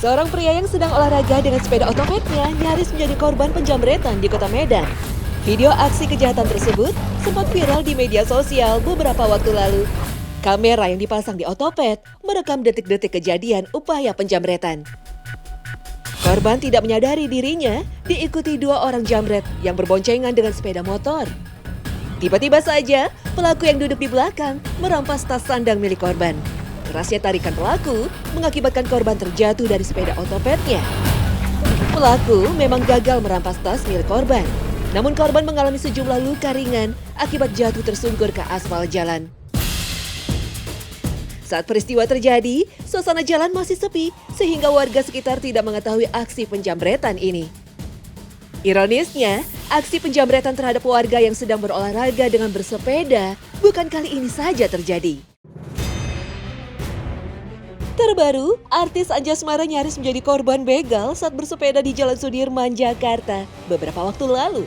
Seorang pria yang sedang olahraga dengan sepeda otopetnya nyaris menjadi korban penjamretan di kota Medan. Video aksi kejahatan tersebut sempat viral di media sosial beberapa waktu lalu. Kamera yang dipasang di otopet merekam detik-detik kejadian upaya penjamretan. Korban tidak menyadari dirinya diikuti dua orang jamret yang berboncengan dengan sepeda motor. Tiba-tiba saja pelaku yang duduk di belakang merampas tas sandang milik korban. Kerasnya tarikan pelaku mengakibatkan korban terjatuh dari sepeda otopetnya. Pelaku memang gagal merampas tas milik korban. Namun korban mengalami sejumlah luka ringan akibat jatuh tersungkur ke aspal jalan. Saat peristiwa terjadi, suasana jalan masih sepi sehingga warga sekitar tidak mengetahui aksi penjamretan ini. Ironisnya, aksi penjamretan terhadap warga yang sedang berolahraga dengan bersepeda bukan kali ini saja terjadi. Terbaru, artis Anjasmara nyaris menjadi korban begal saat bersepeda di Jalan Sudirman, Jakarta beberapa waktu lalu.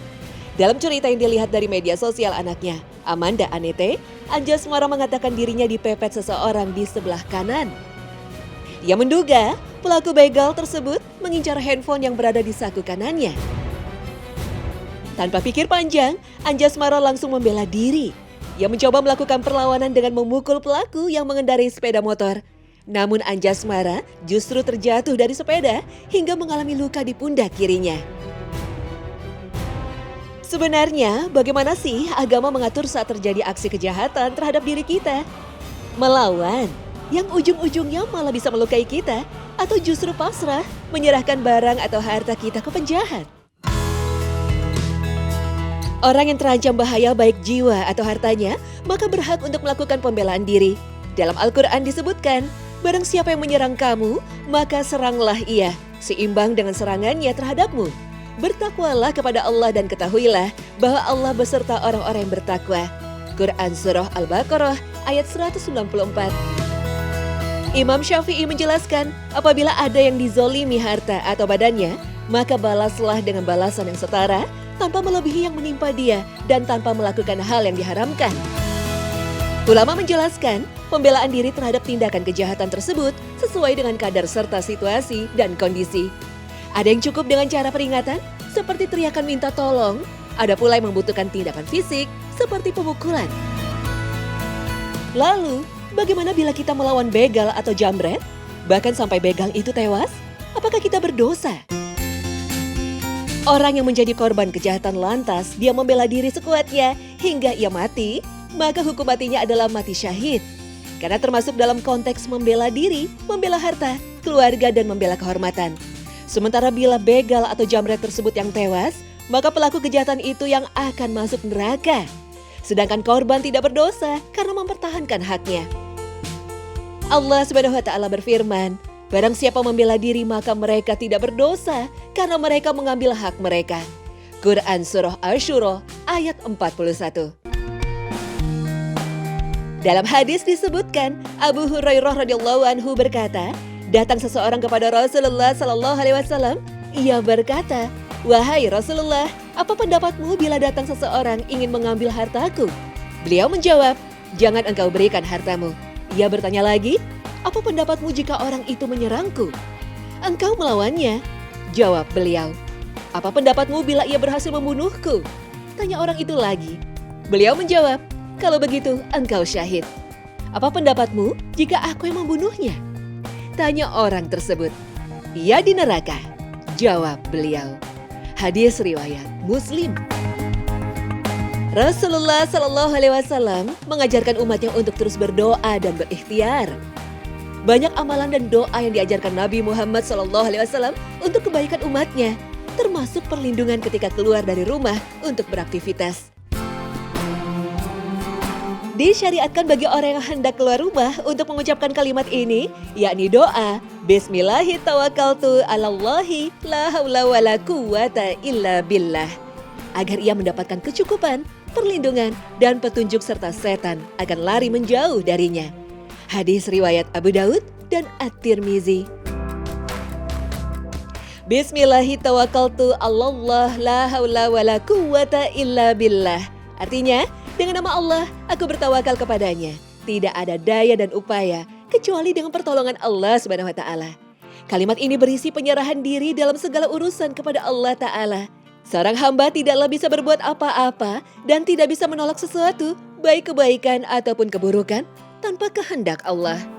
Dalam cerita yang dilihat dari media sosial anaknya, Amanda Anete, Anjasmara mengatakan dirinya dipepet seseorang di sebelah kanan. Ia menduga pelaku begal tersebut mengincar handphone yang berada di saku kanannya. Tanpa pikir panjang, Anjasmara langsung membela diri. Ia mencoba melakukan perlawanan dengan memukul pelaku yang mengendarai sepeda motor. Namun Anjasmara justru terjatuh dari sepeda hingga mengalami luka di pundak kirinya. Sebenarnya bagaimana sih agama mengatur saat terjadi aksi kejahatan terhadap diri kita? Melawan, yang ujung-ujungnya malah bisa melukai kita, atau justru pasrah menyerahkan barang atau harta kita ke penjahat? Orang yang terancam bahaya baik jiwa atau hartanya, maka berhak untuk melakukan pembelaan diri. Dalam Al-Quran disebutkan, barang siapa yang menyerang kamu, maka seranglah ia, seimbang dengan serangannya terhadapmu. Bertakwalah kepada Allah dan ketahuilah bahwa Allah beserta orang-orang yang bertakwa. Quran Surah Al-Baqarah ayat 194. Imam Syafi'i menjelaskan, apabila ada yang dizolimi harta atau badannya, maka balaslah dengan balasan yang setara, tanpa melebihi yang menimpa dia dan tanpa melakukan hal yang diharamkan. Ulama menjelaskan, pembelaan diri terhadap tindakan kejahatan tersebut sesuai dengan kadar serta situasi dan kondisi. Ada yang cukup dengan cara peringatan, seperti teriakan minta tolong. Ada pula yang membutuhkan tindakan fisik, seperti pemukulan. Lalu, bagaimana bila kita melawan begal atau jamret? Bahkan sampai begal itu tewas? Apakah kita berdosa? Orang yang menjadi korban kejahatan lantas, dia membela diri sekuatnya hingga ia mati, maka hukum matinya adalah mati syahid. Karena termasuk dalam konteks membela diri, membela harta, keluarga, dan membela kehormatan. Sementara bila begal atau jamret tersebut yang tewas, maka pelaku kejahatan itu yang akan masuk neraka. Sedangkan korban tidak berdosa karena mempertahankan haknya. Allah Subhanahu wa Ta'ala berfirman, barang siapa membela diri maka mereka tidak berdosa karena mereka mengambil hak mereka. Quran Surah Asy-Syura ayat 41. Dalam hadis disebutkan, Abu Hurairah radhiyallahu anhu berkata, datang seseorang kepada Rasulullah sallallahu alaihi wasallam. Ia berkata, "Wahai Rasulullah, apa pendapatmu bila datang seseorang ingin mengambil hartaku?" Beliau menjawab, "Jangan engkau berikan hartamu." Ia bertanya lagi, "Apa pendapatmu jika orang itu menyerangku?" "Engkau melawannya." Jawab beliau, "Apa pendapatmu bila ia berhasil membunuhku?" Tanya orang itu lagi. Beliau menjawab, "Kalau begitu engkau syahid." "Apa pendapatmu jika aku yang membunuhnya?" Tanya orang tersebut. "Ia di neraka." Jawab beliau. Hadis riwayat Muslim. Rasulullah Shallallahu Alaihi Wasallam mengajarkan umatnya untuk terus berdoa dan berikhtiar. Banyak amalan dan doa yang diajarkan Nabi Muhammad Shallallahu Alaihi Wasallam untuk kebaikan umatnya, termasuk perlindungan ketika keluar dari rumah untuk beraktivitas. Disyariatkan bagi orang yang hendak keluar rumah untuk mengucapkan kalimat ini, yakni doa Bismillahirrahmanirrahim 'alallahi la haula wala quwata illa billah, agar ia mendapatkan kecukupan, perlindungan, dan petunjuk serta setan akan lari menjauh darinya. Hadis riwayat Abu Daud dan At-Tirmizi. Bismillahirrahmanirrahim 'alallah la haula wala quwata illa billah. Artinya, dengan nama Allah, aku bertawakal kepadanya. Tidak ada daya dan upaya kecuali dengan pertolongan Allah Subhanahu wa Ta'ala. Kalimat ini berisi penyerahan diri dalam segala urusan kepada Allah Ta'ala. Seorang hamba tidaklah bisa berbuat apa-apa dan tidak bisa menolak sesuatu, baik kebaikan ataupun keburukan, tanpa kehendak Allah.